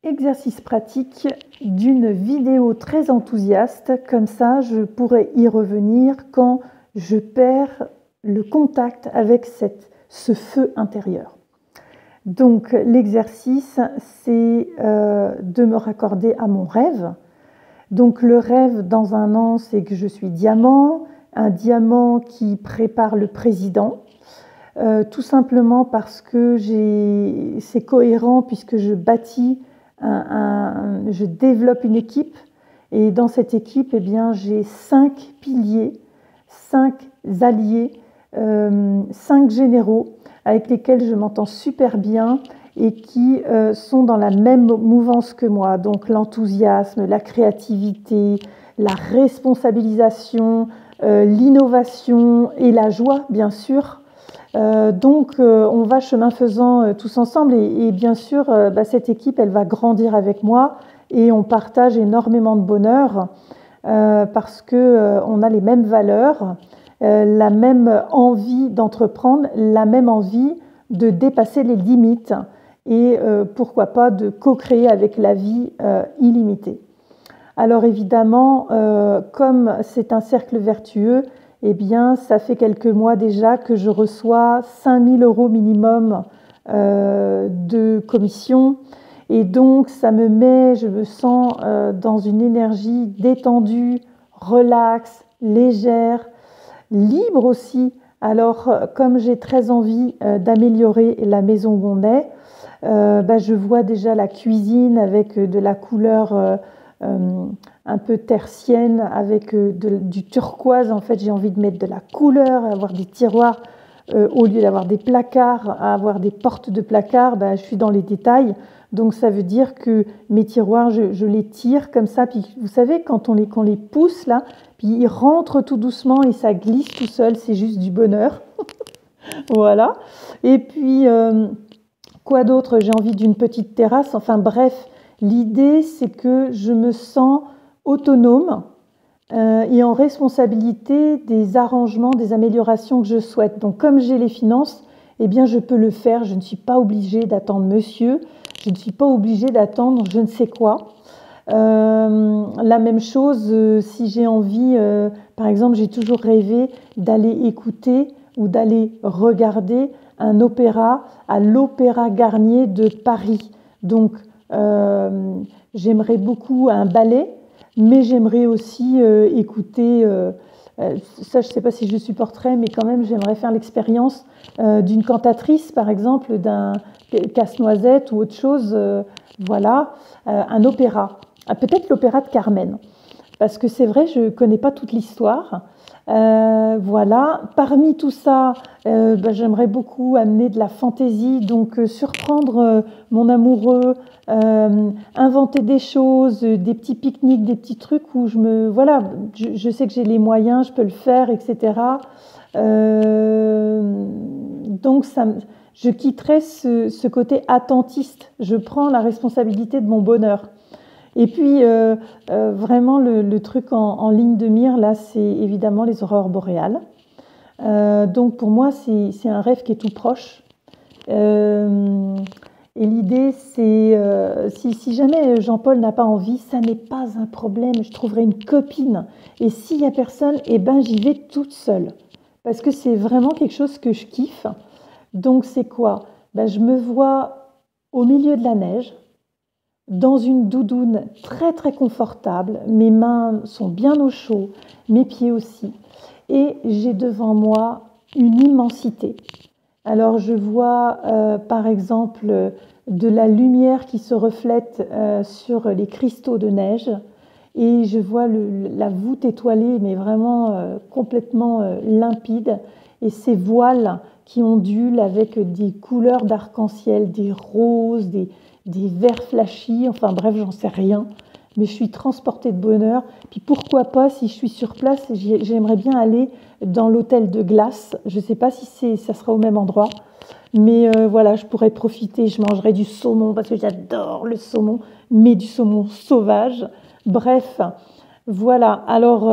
Exercice pratique d'une vidéo très enthousiaste, comme ça je pourrais y revenir quand je perds le contact avec ce feu intérieur. Donc l'exercice, c'est de me raccorder à mon rêve. Donc le rêve dans un an, c'est que je suis diamant, un diamant qui prépare le président. Tout simplement parce que c'est cohérent puisque je bâtis, je développe une équipe et dans cette équipe, eh bien, j'ai 5 piliers, 5 alliés, 5 généraux avec lesquels je m'entends super bien et qui sont dans la même mouvance que moi. Donc l'enthousiasme, la créativité, la responsabilisation, l'innovation et la joie, bien sûr. Donc on va chemin faisant tous ensemble et bien sûr cette équipe elle va grandir avec moi et on partage énormément de bonheur parce que on a les mêmes valeurs, la même envie d'entreprendre, la même envie de dépasser les limites et pourquoi pas de co-créer avec la vie illimitée. Alors évidemment, comme c'est un cercle vertueux, eh bien, ça fait quelques mois déjà que je reçois 5 000 € minimum de commission. Et donc, je me sens dans une énergie détendue, relaxe, légère, libre aussi. Alors, comme j'ai très envie d'améliorer la maison où on est, je vois déjà la cuisine avec de la couleur un peu tertienne avec du turquoise. En fait, j'ai envie de mettre de la couleur, avoir des tiroirs au lieu d'avoir des placards, avoir des portes de placards. Je suis dans les détails. Donc, ça veut dire que mes tiroirs, je les tire comme ça. Puis, vous savez, quand on les pousse là, puis ils rentrent tout doucement et ça glisse tout seul. C'est juste du bonheur. Voilà. Et puis, quoi d'autre? J'ai envie d'une petite terrasse. Enfin, bref. L'idée, c'est que je me sens autonome et en responsabilité des arrangements, des améliorations que je souhaite. Donc, comme j'ai les finances, eh bien, je peux le faire. Je ne suis pas obligée d'attendre monsieur. Je ne suis pas obligée d'attendre je ne sais quoi. La même chose, si j'ai envie, par exemple, j'ai toujours rêvé d'aller écouter ou d'aller regarder un opéra à l'Opéra Garnier de Paris. Donc, j'aimerais beaucoup un ballet, mais j'aimerais aussi écouter, ça je ne sais pas si je supporterais, mais quand même j'aimerais faire l'expérience d'une cantatrice par exemple, d'un casse-noisette ou autre chose, voilà, un opéra, peut-être l'opéra de Carmen, parce que c'est vrai je ne connais pas toute l'histoire. Voilà. Parmi tout ça, j'aimerais beaucoup amener de la fantaisie, donc surprendre mon amoureux, inventer des choses, des petits pique-niques, des petits trucs où je sais que j'ai les moyens, je peux le faire, etc. Donc je quitterai ce côté attentiste. Je prends la responsabilité de mon bonheur. Et puis, vraiment, le truc en ligne de mire, là, c'est évidemment les aurores boréales. Donc, pour moi, c'est un rêve qui est tout proche. Et l'idée, c'est, si jamais Jean-Paul n'a pas envie, ça n'est pas un problème, je trouverai une copine. Et s'il n'y a personne, eh ben, j'y vais toute seule. Parce que c'est vraiment quelque chose que je kiffe. Donc, c'est quoi? Je me vois au milieu de la neige, dans une doudoune très très confortable, mes mains sont bien au chaud, mes pieds aussi, et j'ai devant moi une immensité. Alors je vois par exemple de la lumière qui se reflète sur les cristaux de neige, et je vois la voûte étoilée, mais vraiment complètement limpide, et ces voiles qui ondulent avec des couleurs d'arc-en-ciel, des roses, des verts flashy, enfin bref, j'en sais rien, mais je suis transportée de bonheur. Puis pourquoi pas, si je suis sur place, j'aimerais bien aller dans l'hôtel de glace. Je ne sais pas si ça sera au même endroit, mais voilà, je pourrais profiter, je mangerai du saumon parce que j'adore le saumon, mais du saumon sauvage. Bref, voilà. Alors,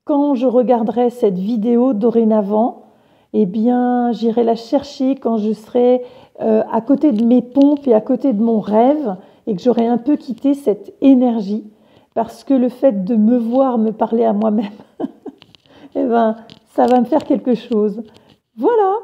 quand je regarderai cette vidéo dorénavant, eh bien, j'irai la chercher quand je serai à côté de mes pompes et à côté de mon rêve, et que j'aurai un peu quitté cette énergie, parce que le fait de me voir me parler à moi-même, eh ben, ça va me faire quelque chose. Voilà.